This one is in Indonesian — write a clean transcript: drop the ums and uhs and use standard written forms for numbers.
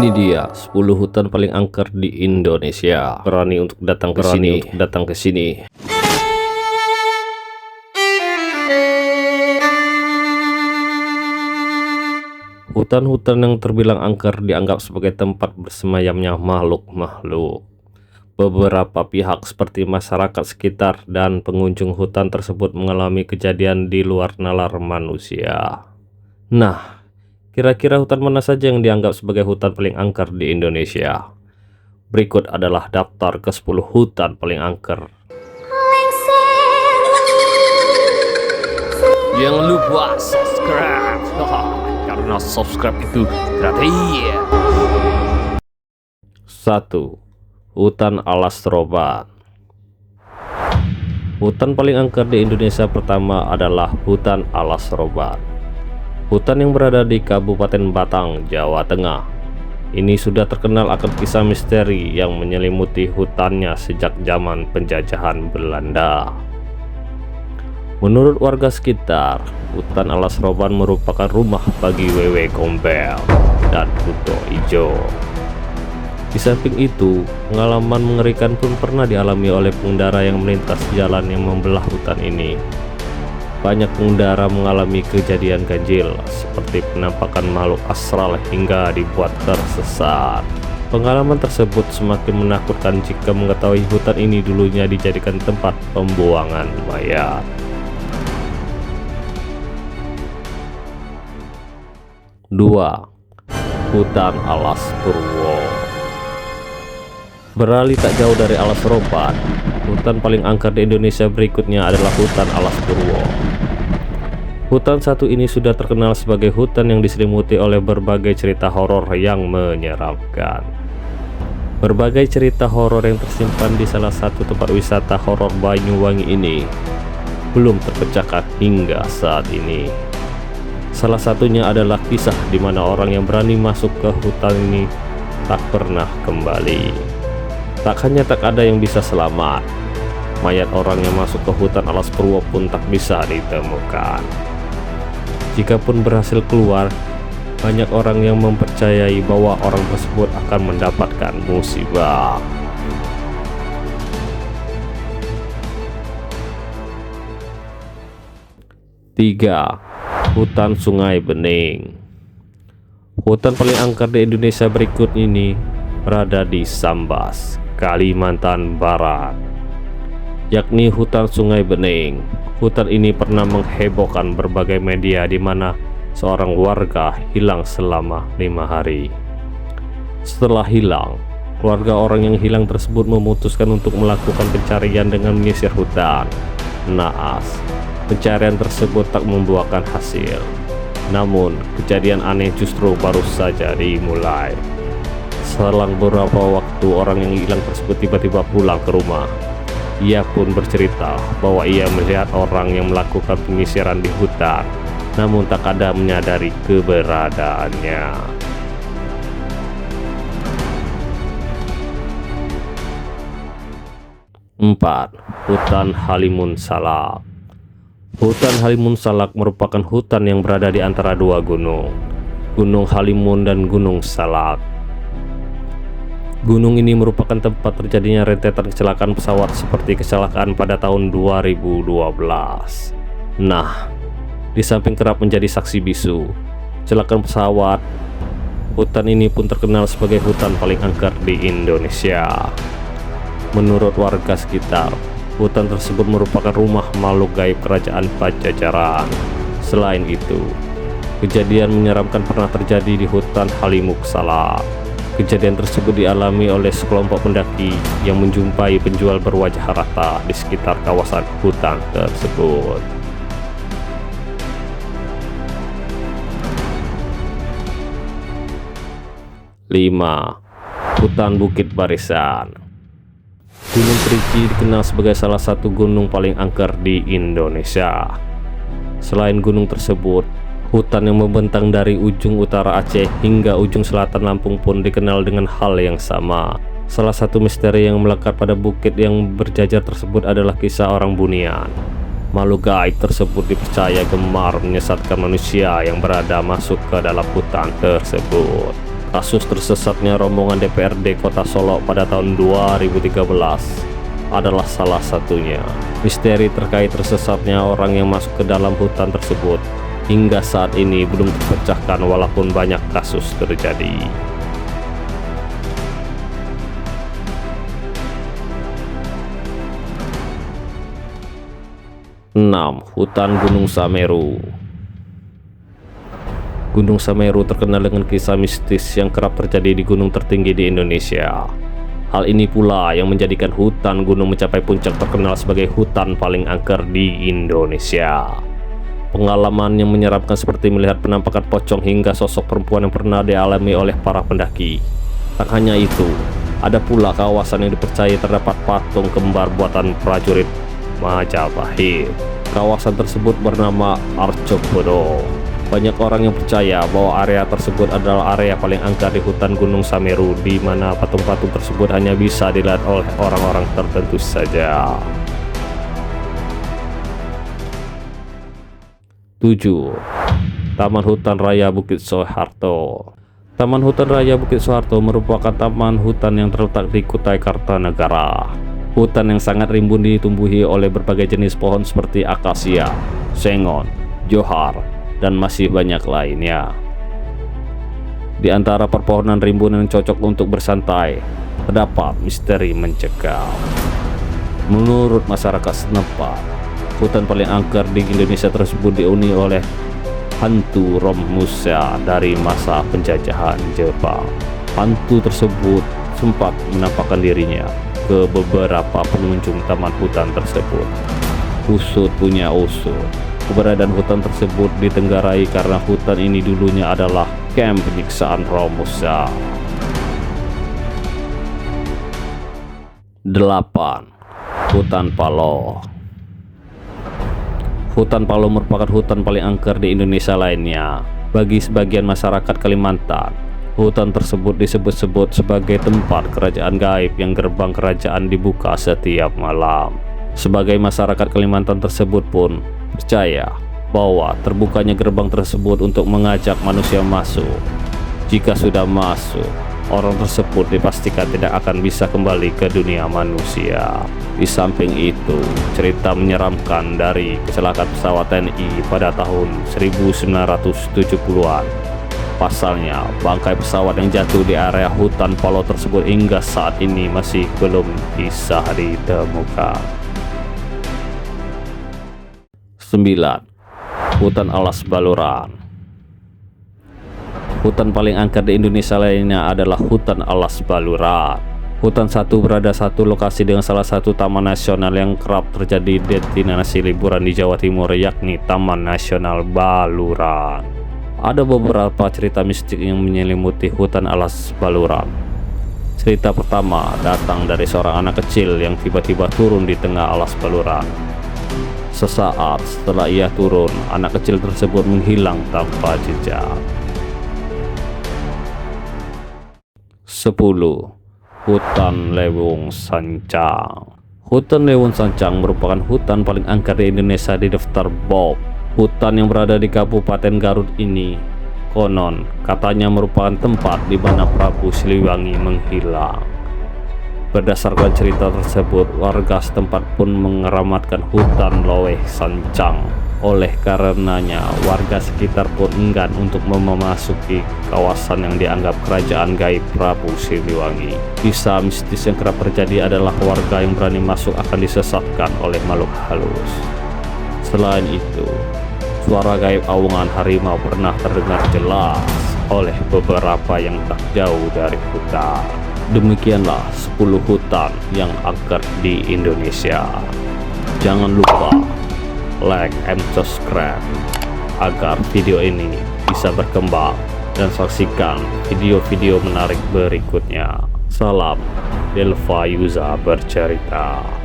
Ini dia 10 hutan paling angker di Indonesia. Berani untuk datang ke sini. Hutan-hutan yang terbilang angker dianggap sebagai tempat bersemayamnya makhluk-makhluk. Beberapa pihak seperti masyarakat sekitar dan pengunjung hutan tersebut mengalami kejadian di luar nalar manusia. Nah, kira-kira hutan mana saja yang dianggap sebagai hutan paling angker di Indonesia? Berikut adalah daftar ke-10 hutan paling angker. Jangan lupa subscribe, karena subscribe itu gratis. 1. Hutan Alas Roban. Hutan paling angker di Indonesia pertama adalah Hutan Alas Roban. Hutan yang berada di Kabupaten Batang, Jawa Tengah. Ini sudah terkenal akan kisah misteri yang menyelimuti hutannya sejak zaman penjajahan Belanda. Menurut warga sekitar, Hutan Alas Roban merupakan rumah bagi wewe gombel dan kuto ijo. Di samping itu, pengalaman mengerikan pun pernah dialami oleh pengendara yang melintas jalan yang membelah hutan ini. Banyak pengendara mengalami kejadian ganjil seperti penampakan makhluk astral hingga dibuat tersesat. Pengalaman tersebut semakin menakutkan jika mengetahui hutan ini dulunya dijadikan tempat pembuangan mayat. 2. Hutan Alas Purwo. Beralih tak jauh dari Alas Roban, hutan paling angker di Indonesia berikutnya adalah Hutan Alas Purwo. Hutan satu ini sudah terkenal sebagai hutan yang diselimuti oleh berbagai cerita horor yang menyeramkan. Berbagai cerita horor yang tersimpan di salah satu tempat wisata horor Banyuwangi ini belum terpecahkan hingga saat ini. Salah satunya adalah kisah di mana orang yang berani masuk ke hutan ini tak pernah kembali. Tak ada yang bisa selamat. Mayat orang yang masuk ke hutan Alas Purwo pun tak bisa ditemukan. Jikapun berhasil keluar, banyak orang yang mempercayai bahwa orang tersebut akan mendapatkan musibah. 3. Hutan Sungai Bening. Hutan paling angker di Indonesia berikut ini berada di Sambas, Kalimantan Barat, yakni Hutan Sungai Bening. Hutan ini pernah menghebohkan berbagai media di mana seorang warga hilang selama 5 hari. Setelah hilang, keluarga orang yang hilang tersebut memutuskan untuk melakukan pencarian dengan menyisir hutan. Naas, pencarian tersebut tak membuahkan hasil. Namun, kejadian aneh justru baru saja dimulai. Selang beberapa waktu, orang yang hilang tersebut tiba-tiba pulang ke rumah. Ia pun bercerita bahwa ia melihat orang yang melakukan penyisiran di hutan, namun tak ada menyadari keberadaannya. 4. Hutan Halimun Salak. Hutan Halimun Salak merupakan hutan yang berada di antara dua gunung, Gunung Halimun dan Gunung Salak. Gunung ini merupakan tempat terjadinya rentetan kecelakaan pesawat seperti kecelakaan pada tahun 2012. Nah, di samping kerap menjadi saksi bisu kecelakaan pesawat, hutan ini pun terkenal sebagai hutan paling angker di Indonesia. Menurut warga sekitar, hutan tersebut merupakan rumah makhluk gaib kerajaan Pajajaran. Selain itu, kejadian menyeramkan pernah terjadi di hutan Halimun Salak. Kejadian tersebut dialami oleh sekelompok pendaki yang menjumpai penjual berwajah rata di sekitar kawasan hutan tersebut. 5. Hutan Bukit Barisan. Gunung Kerinci dikenal sebagai salah satu gunung paling angker di Indonesia. Selain gunung tersebut, hutan yang membentang dari ujung utara Aceh hingga ujung selatan Lampung pun dikenal dengan hal yang sama. Salah satu misteri yang melekat pada bukit yang berjajar tersebut adalah kisah orang Bunian. Makhluk gaib tersebut dipercaya gemar menyesatkan manusia yang berada masuk ke dalam hutan tersebut. Kasus tersesatnya rombongan DPRD Kota Solo pada tahun 2013 adalah salah satunya. Misteri terkait tersesatnya orang yang masuk ke dalam hutan tersebut hingga saat ini belum terpecahkan walaupun banyak kasus terjadi. 6. Hutan Gunung Sameru. Gunung Sameru terkenal dengan kisah mistis yang kerap terjadi di gunung tertinggi di Indonesia. Hal ini pula yang menjadikan hutan gunung mencapai puncak terkenal sebagai hutan paling angker di Indonesia. Pengalaman yang menyeramkan seperti melihat penampakan pocong hingga sosok perempuan yang pernah dialami oleh para pendaki. Tak hanya itu, ada pula kawasan yang dipercaya terdapat patung kembar buatan prajurit Majapahit. Kawasan tersebut bernama Arcopodo. Banyak orang yang percaya bahwa area tersebut adalah area paling angker di hutan Gunung Sameru, di mana patung-patung tersebut hanya bisa dilihat oleh orang-orang tertentu saja. 7. Taman Hutan Raya Bukit Soeharto. Taman Hutan Raya Bukit Soeharto merupakan taman hutan yang terletak di Kutai Kartanegara. Hutan yang sangat rimbun ditumbuhi oleh berbagai jenis pohon seperti akasia, sengon, johar, dan masih banyak lainnya. Di antara perpohonan rimbun yang cocok untuk bersantai, terdapat misteri mencekam. Menurut masyarakat setempat, hutan paling angker di Indonesia tersebut dihuni oleh hantu Romusa dari masa penjajahan Jepang. Hantu tersebut sempat menampakkan dirinya ke beberapa pengunjung taman hutan tersebut. Usut punya usut, keberadaan hutan tersebut ditenggarai karena hutan ini dulunya adalah kamp penyiksaan Romusa. 8. Hutan Paloh. Hutan Paloh merupakan hutan paling angker di Indonesia lainnya. Bagi sebagian masyarakat Kalimantan, hutan tersebut disebut-sebut sebagai tempat kerajaan gaib yang gerbang kerajaan dibuka setiap malam. Sebagai masyarakat Kalimantan tersebut pun percaya bahwa terbukanya gerbang tersebut untuk mengajak manusia masuk. Jika sudah masuk, orang tersebut dipastikan tidak akan bisa kembali ke dunia manusia. Di samping itu, cerita menyeramkan dari kecelakaan pesawat TNI pada tahun 1970-an. Pasalnya, bangkai pesawat yang jatuh di area hutan Paloh tersebut hingga saat ini masih belum bisa ditemukan. 9. Hutan Alas Baluran. Hutan paling angker di Indonesia lainnya adalah hutan Alas Baluran. Hutan satu berada satu lokasi dengan salah satu taman nasional yang kerap terjadi destinasi liburan di Jawa Timur, yakni Taman Nasional Baluran. Ada beberapa cerita mistik yang menyelimuti hutan Alas Baluran. Cerita pertama datang dari seorang anak kecil yang tiba-tiba turun di tengah alas baluran. Sesaat setelah ia turun, anak kecil tersebut menghilang tanpa jejak. 10. Hutan Lewung Sancang. Hutan Lewung Sancang merupakan hutan paling angker di Indonesia di daftar BOP. Hutan yang berada di Kabupaten Garut ini konon katanya merupakan tempat di mana Prabu Siliwangi menghilang. Berdasarkan cerita tersebut, warga setempat pun mengeramatkan hutan Lewung Sancang. Oleh karenanya, warga sekitar pun enggan untuk memasuki kawasan yang dianggap kerajaan gaib Prabu Siliwangi. Kisah mistis yang kerap terjadi adalah warga yang berani masuk akan disesatkan oleh makhluk halus. Selain itu, suara gaib aungan harimau pernah terdengar jelas oleh beberapa yang tak jauh dari hutan. Demikianlah 10 hutan yang angker di Indonesia. Jangan lupa like and subscribe agar video ini bisa berkembang dan saksikan video-video menarik berikutnya. Salam Delva Yuza bercerita.